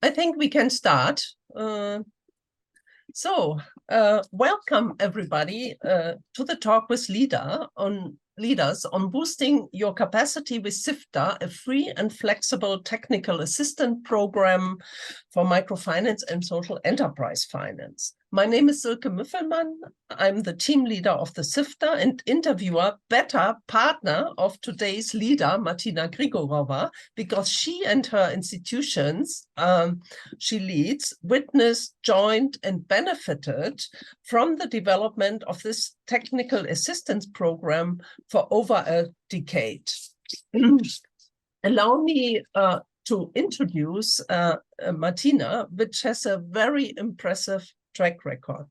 I think we can start. Welcome everybody to the talk with leaders on boosting your capacity with SIFTA, a free and flexible technical assistance program for microfinance and social enterprise finance. My name is Silke Müffelmann. I'm the team leader of the SIFTA and interviewer, better partner of today's leader, Martina Grigorova, because she and her institutions she leads witnessed, joined, and benefited from the development of this technical assistance program for over a decade. Allow me to introduce Martina, which has a very impressive track record.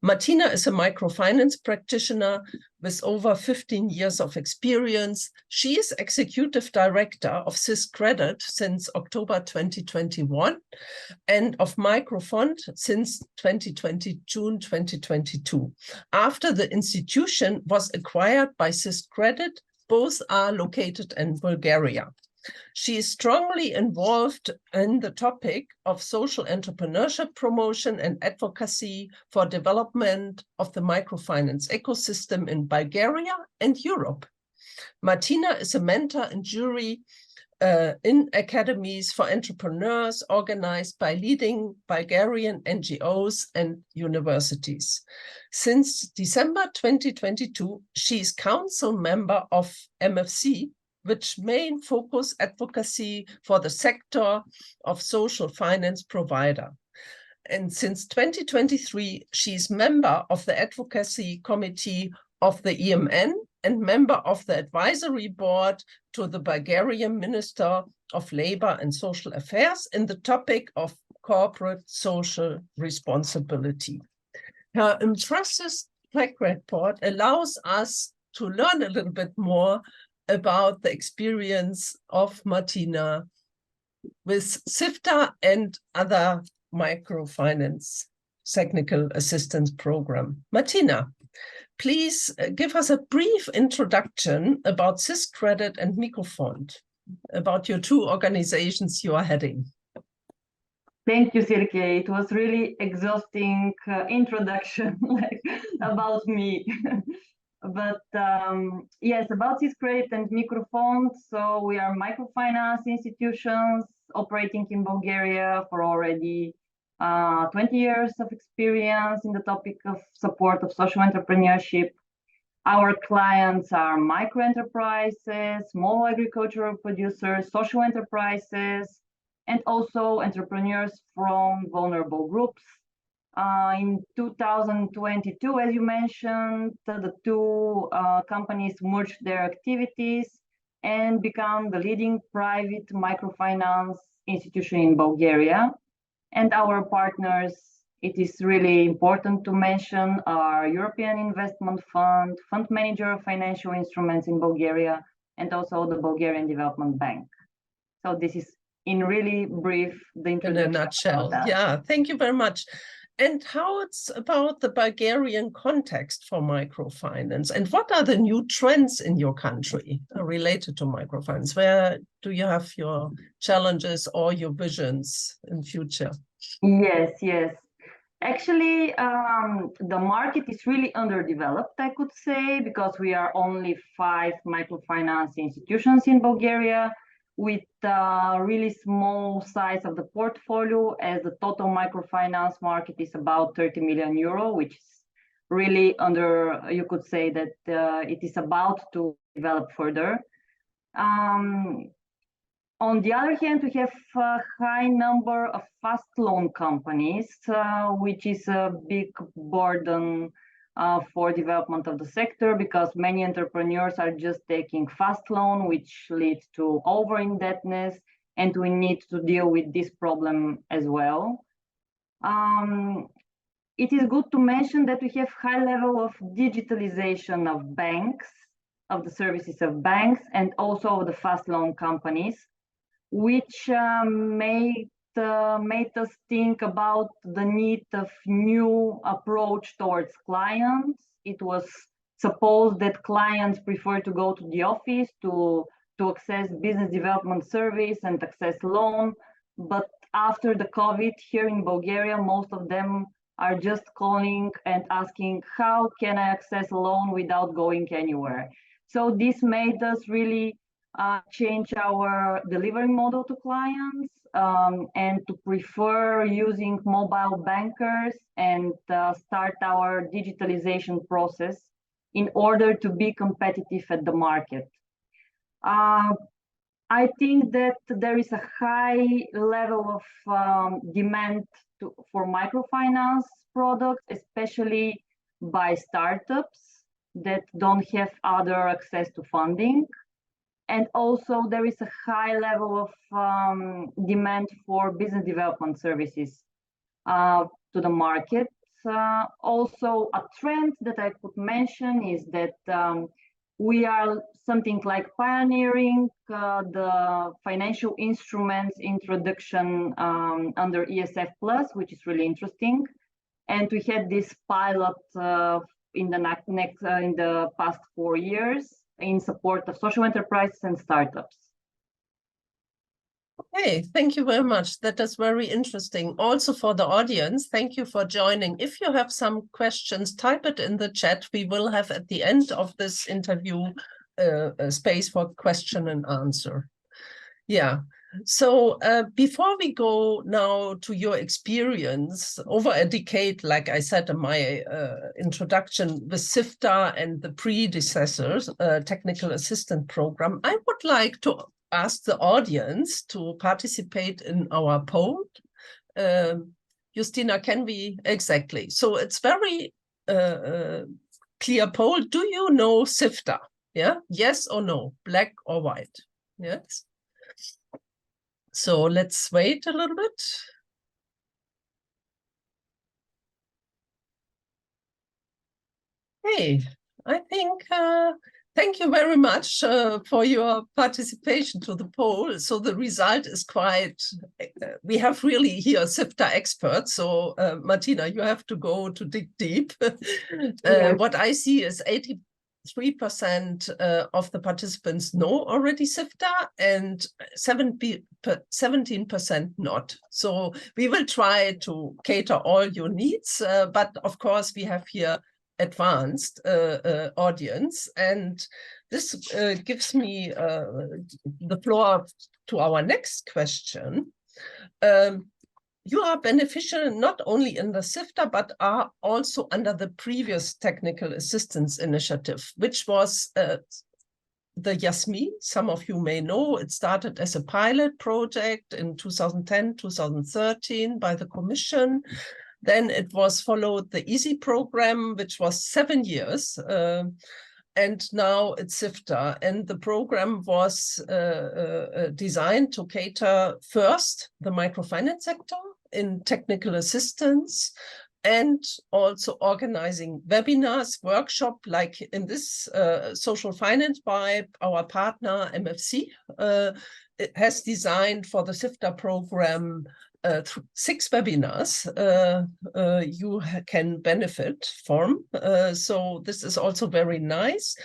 Martina is a microfinance practitioner with over 15 years of experience. She is executive director of SysCredit since October 2021 and of Microfund since June 2022. After the institution was acquired by SysCredit, both are located in Bulgaria. She is strongly involved in the topic of social entrepreneurship promotion and advocacy for development of the microfinance ecosystem in Bulgaria and Europe. Martina is a mentor and jury in academies for entrepreneurs organized by leading Bulgarian NGOs and universities. Since December 2022, she is council member of MFC, which main focus advocacy for the sector of social finance provider. And since 2023, she is member of the advocacy committee of the EMN and member of the advisory board to the Bulgarian Minister of Labor and Social Affairs in the topic of corporate social responsibility. Her impressive track record allows us to learn a little bit more about the experience of Martina with SIFTA and other microfinance technical assistance program. Martina, please give us a brief introduction about SysCredit and Microfund, about your two organizations you are heading. Thank you, Silke. It was really exhausting introduction about me. But yes, about SysCredit and Microfund. So we are microfinance institutions operating in Bulgaria for already 20 years of experience in the topic of support of social entrepreneurship. Our clients are micro enterprises, small agricultural producers, social enterprises, and also entrepreneurs from vulnerable groups. In 2022, as you mentioned, the two companies merged their activities and become the leading private microfinance institution in Bulgaria. And our partners, it is really important to mention, are European Investment Fund, Fund Manager of Financial Instruments in Bulgaria, and also the Bulgarian Development Bank. So this is in really brief the introduction. In a nutshell, yeah, thank you very much. And how it's about the Bulgarian context for microfinance, and what are the new trends in your country related to microfinance? Where do you have your challenges or your visions in future? Yes. Actually, the market is really underdeveloped, I could say, because we are only 5 microfinance institutions in Bulgaria, with really small size of the portfolio, as the total microfinance market is about 30 million euro, which is really under, you could say that it is about to develop further. On the other hand, we have a high number of fast loan companies, which is a big burden for development of the sector, because many entrepreneurs are just taking fast loan, which leads to over-indebtedness, and we need to deal with this problem as well. It is good to mention that we have high level of digitalization of banks, of the services of banks, and also of the fast loan companies, which made us think about the need of new approach towards clients. It was supposed that clients prefer to go to the office to access business development service and access loan, but after the COVID here in Bulgaria, most of them are just calling and asking, how can I access a loan without going anywhere? So this made us really change our delivery model to clients and to prefer using mobile bankers and start our digitalization process in order to be competitive at the market. I think that there is a high level of demand for microfinance products, especially by startups that don't have other access to funding. And also there is a high level of demand for business development services to the market. Also, a trend that I could mention is that we are something like pioneering the financial instruments introduction under ESF Plus, which is really interesting. And we had this pilot in the past 4 years in support of social enterprises and startups. Okay, thank you very much. That is very interesting. Also for the audience, thank you for joining. If you have some questions, type it in the chat. We will have at the end of this interview a space for question and answer. Yeah. So before we go now to your experience over a decade, like I said in my introduction, with SIFTA and the predecessors, technical assistant program, I would like to ask the audience to participate in our poll. Justina, can we? Exactly. So it's very clear poll. Do you know SIFTA? Yeah, yes or no, black or white? Yes. So let's wait a little bit. Hey, I think, thank you very much for your participation to the poll. So the result is quite, we have really here SIFTA experts. So Martina, you have to go to dig deep. Yes. What I see is 83% of the participants know already SIFTA and 17% not. So we will try to cater all your needs, but of course we have here advanced audience, and this gives me the floor to our next question. You are beneficial not only in the SIFTA, but are also under the previous technical assistance initiative, which was the Yasmin. Some of you may know it started as a pilot project in 2010, 2013 by the Commission. Then it was followed the EASY program, which was 7 years. And now it's SIFTA. And the program was designed to cater first the microfinance sector in technical assistance, and also organizing webinars, workshop, like in this social finance by our partner MFC. It has designed for the SIFTA program 6 webinars you can benefit from. So this is also very nice.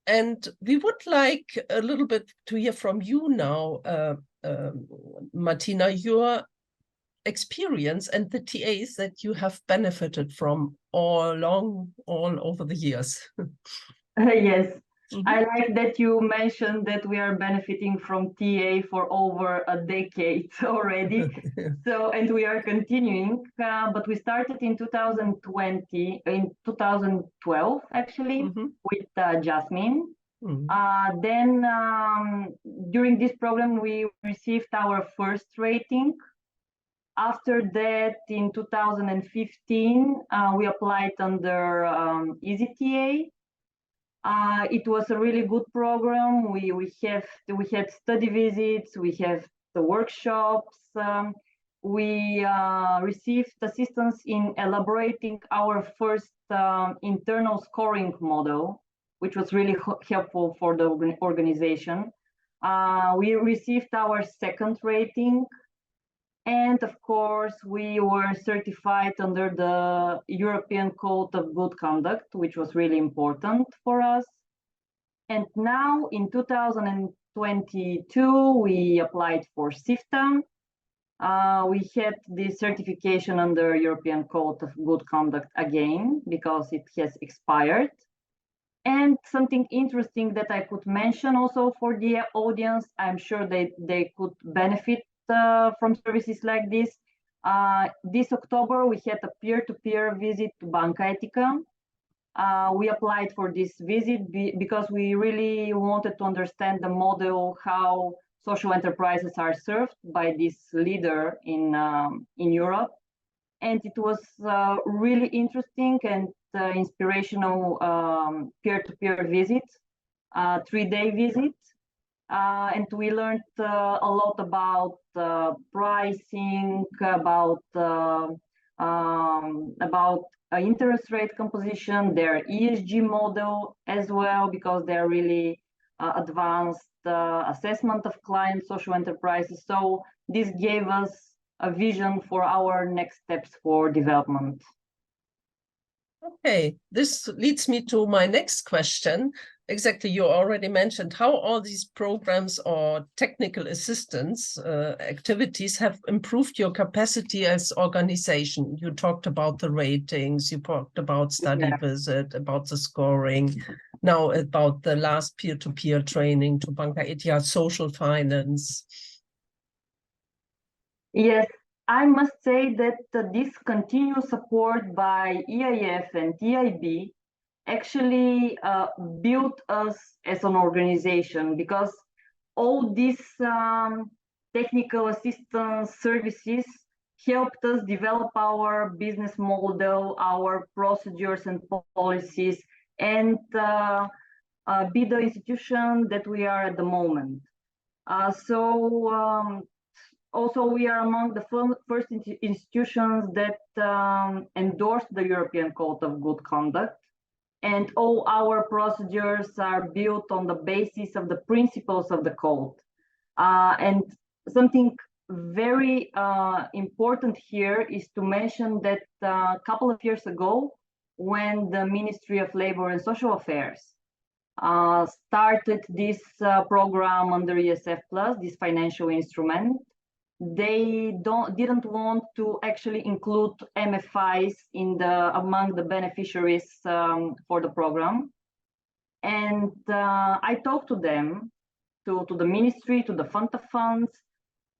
And we would like a little bit to hear from you now, Martina, your experience and the TAs that you have benefited from all over the years. Yes. I like that you mentioned that we are benefiting from TA for over a decade already. So, and we are continuing, but we started in 2012 actually, with Jasmine. Then during this program, we received our first rating. After that, in 2015, we applied under EASY TA. It was a really good program. We had study visits, we have the workshops. We received assistance in elaborating our first internal scoring model, which was really helpful for the organization. We received our second rating. And of course, we were certified under the European Code of Good Conduct, which was really important for us. And now in 2022, we applied for SIFTA. we had the certification under European Code of Good Conduct again, because it has expired. And something interesting that I could mention also for the audience, I'm sure they could benefit from services like this. This October, we had a peer-to-peer visit to Banca Etica. We applied for this visit because we really wanted to understand the model, how social enterprises are served by this leader in Europe. And it was really interesting and inspirational peer-to-peer visit, 3-day visit. And we learned a lot about pricing, about interest rate composition, their ESG model as well, because they're really advanced assessment of client social enterprises. So this gave us a vision for our next steps for development. Okay, this leads me to my next question. Exactly, you already mentioned how all these programs or technical assistance activities have improved your capacity as organization. You talked about the ratings, you talked about study visit, about the scoring, now about the last peer-to-peer training to Banca Etica, social finance. Yes, I must say that this continuous support by EIF and EIB actually built us as an organization, because all these technical assistance services helped us develop our business model, our procedures and policies, and be the institution that we are at the moment. Also, we are among the first institutions that endorsed the European Code of Good Conduct. And all our procedures are built on the basis of the principles of the code. And something very important here is to mention that a couple of years ago, when the Ministry of Labor and Social Affairs started this program under ESF Plus, this financial instrument, they didn't want to actually include MFIs among the beneficiaries for the program. And I talked to them, to the ministry, to the fund of funds,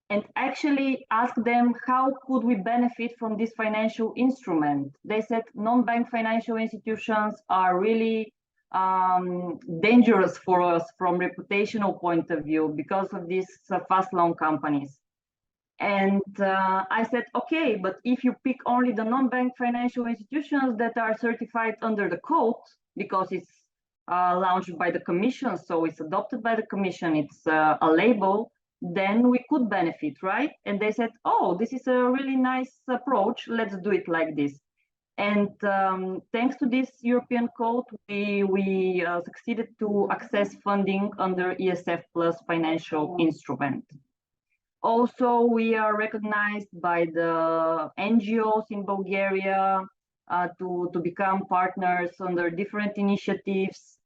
and actually asked them how could we benefit from this financial instrument. They said non-bank financial institutions are really dangerous for us from reputational point of view because of these fast loan companies. And I said, okay, but if you pick only the non-bank financial institutions that are certified under the code, because it's launched by the commission, so it's adopted by the commission, it's a label, then we could benefit, right? And they said, oh, this is a really nice approach, let's do it like this. And thanks to this European code, we succeeded to access funding under ESF Plus financial instrument. Also, we are recognized by the NGOs in Bulgaria to become partners under different initiatives,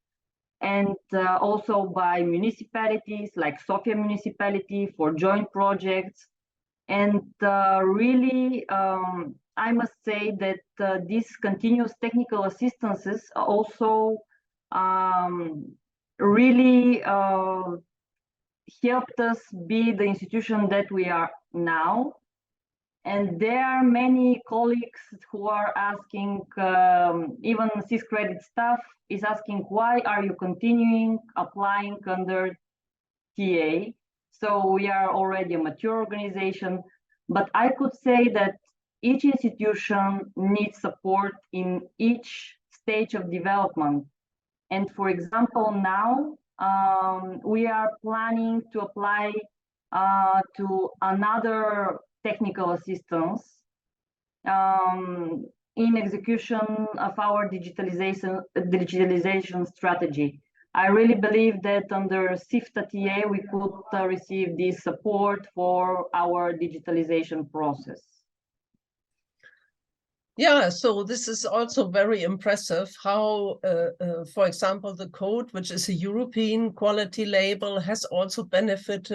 and also by municipalities like Sofia municipality for joint projects. And really, I must say that these continuous technical assistances also really helped us be the institution that we are now. And there are many colleagues who are asking, even Credit staff is asking, why are you continuing applying under TA? So we are already a mature organization, but I could say that each institution needs support in each stage of development. And for example, now we are planning to apply to another technical assistance in execution of our digitalization strategy. I really believe that under SIFTA TA we could receive this support for our digitalization process. Yeah, so this is also very impressive how, for example, the code, which is a European quality label, has also benefit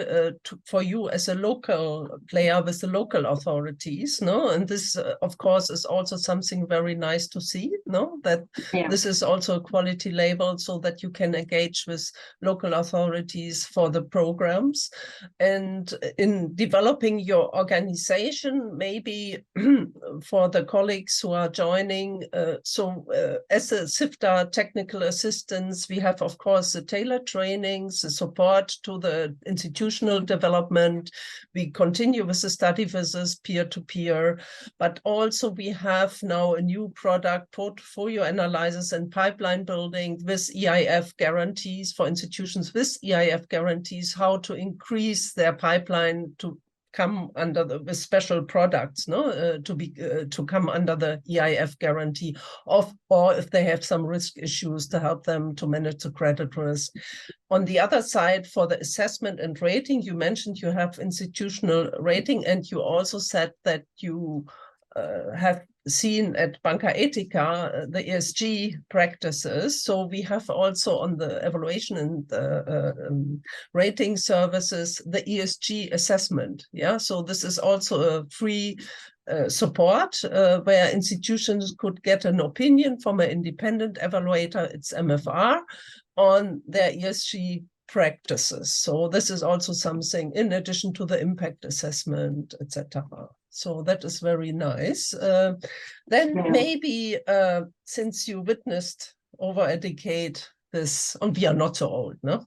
for you as a local player with the local authorities, no? And this, of course, is also something very nice to see, no? That this is also a quality label so that you can engage with local authorities for the programs. And in developing your organization, maybe for the colleagues who are joining. As a SIFTA technical assistants, we have, of course, the tailored trainings, the support to the institutional development. We continue with the study visits peer-to-peer, but also we have now a new product, portfolio analysis and pipeline building with EIF guarantees for institutions with EIF guarantees, how to increase their pipeline to come under the special products, no, to come under the EIF guarantee or if they have some risk issues to help them to manage the credit risk. On the other side, for the assessment and rating, you mentioned you have institutional rating, and you also said that you have seen at Banca Etica the ESG practices. So we have also on the evaluation and rating services the ESG assessment. Yeah, so this is also a free support where institutions could get an opinion from an independent evaluator, it's MFR, on their ESG practices. So this is also something in addition to the impact assessment, etc. So that is very nice. Then maybe since you witnessed over a decade this, and we are not so old, no?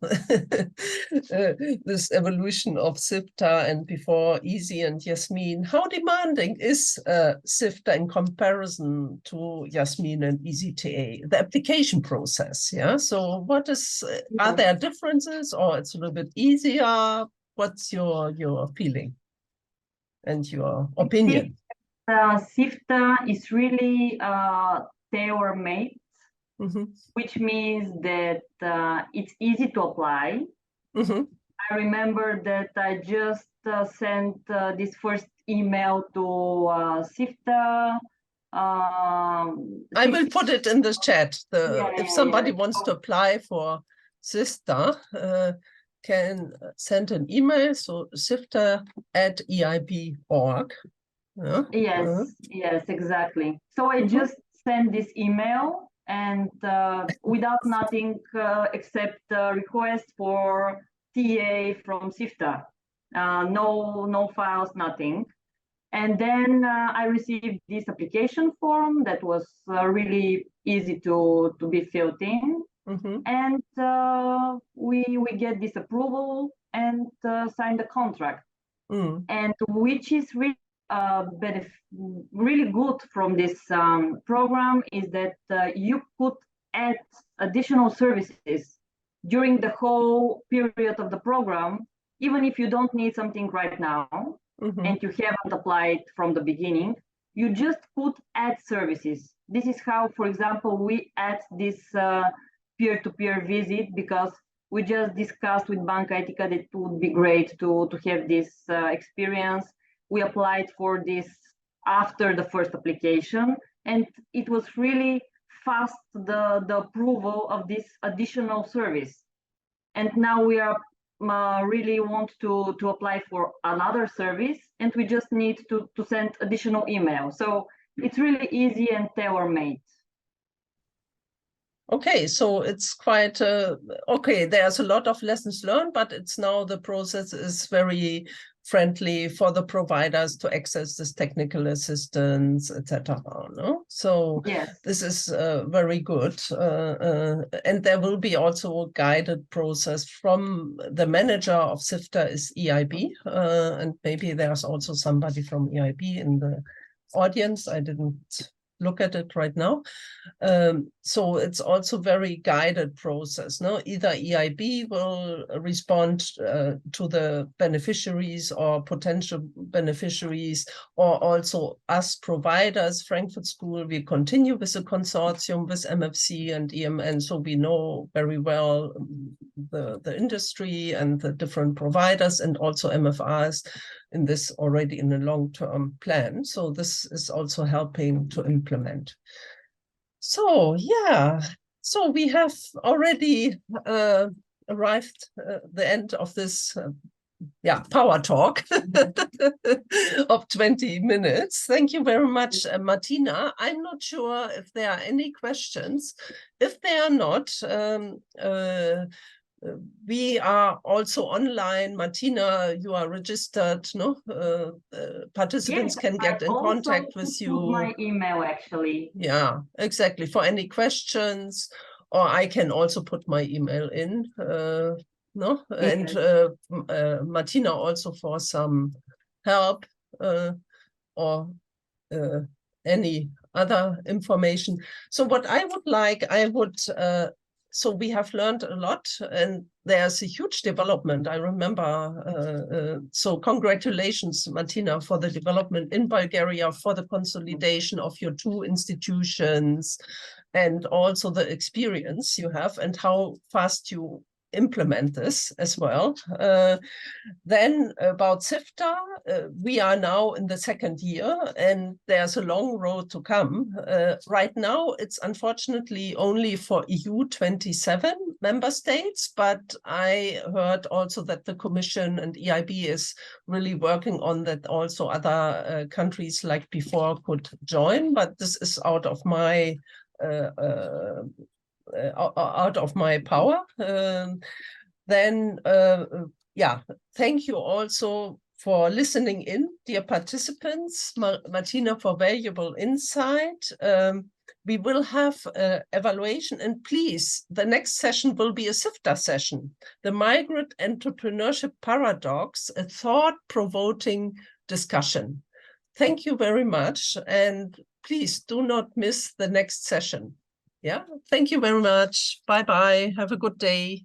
This evolution of SIFTA and before Easy and Yasmin, how demanding is SIFTA in comparison to Yasmin and Easy TA, the application process, yeah? So what is, are there differences or it's a little bit easier? What's your feeling and your opinion? SIFTA is really tailor-made, which means that it's easy to apply. I remember that I just sent this first email to SIFTA. I will put it in the chat. If somebody wants to apply for SIFTA, can send an email, so sifta@eib.org. Yes, exactly. So I just sent this email and without nothing except request for TA from SIFTA. No files, nothing. And then I received this application form that was really easy to be filled in. And we get this approval and sign the contract. And which is really really good from this program is that you could add additional services during the whole period of the program, even if you don't need something right now and you haven't applied from the beginning, you just could add services. This is how, for example, we add this peer-to-peer visit, because we just discussed with Banca Etica that it would be great to have this experience. We applied for this after the first application, and it was really fast, the approval of this additional service. And now we are really want to apply for another service, and we just need to send additional email. So it's really easy and tailor-made. Okay, so it's quite, okay, there's a lot of lessons learned, but it's now the process is very friendly for the providers to access this technical assistance, etc. No? So this is very good. And there will be also a guided process from the manager of SIFTA is EIB. And maybe there's also somebody from EIB in the audience. I didn't look at it right now. So it's also very guided process. No, either EIB will respond to the beneficiaries or potential beneficiaries, or also us providers. Frankfurt School, we continue with the consortium with MFC and EMN, so we know very well the industry and the different providers and also MFRs in this already in a long-term plan. So this is also helping to implement. So yeah, so we have already arrived the end of this power talk of 20 minutes. Thank you very much, Martina. I'm not sure if there are any questions. If there are not, we are also online. Martina, you are registered, no? Participants can get in contact with you. My email, actually. Yeah, exactly. For any questions, or I can also put my email in. No, and Martina also for some help or any other information. So what I would like, so we have learned a lot and there's a huge development. I remember, so congratulations, Martina, for the development in Bulgaria, for the consolidation of your two institutions and also the experience you have and how fast you implement this as well. Then about SIFTA, we are now in the second year and there's a long road to come. Right now, it's unfortunately only for EU 27 member states, but I heard also that the Commission and EIB is really working on that also other countries like before could join, but this is out of my power. Then, thank you also for listening in, dear participants, Martina, for valuable insight. We will have evaluation, and please, the next session will be a SIFTA session, the Migrant Entrepreneurship Paradox, a thought-provoking discussion. Thank you very much, and please do not miss the next session. Yeah, thank you very much. Bye-bye. Have a good day.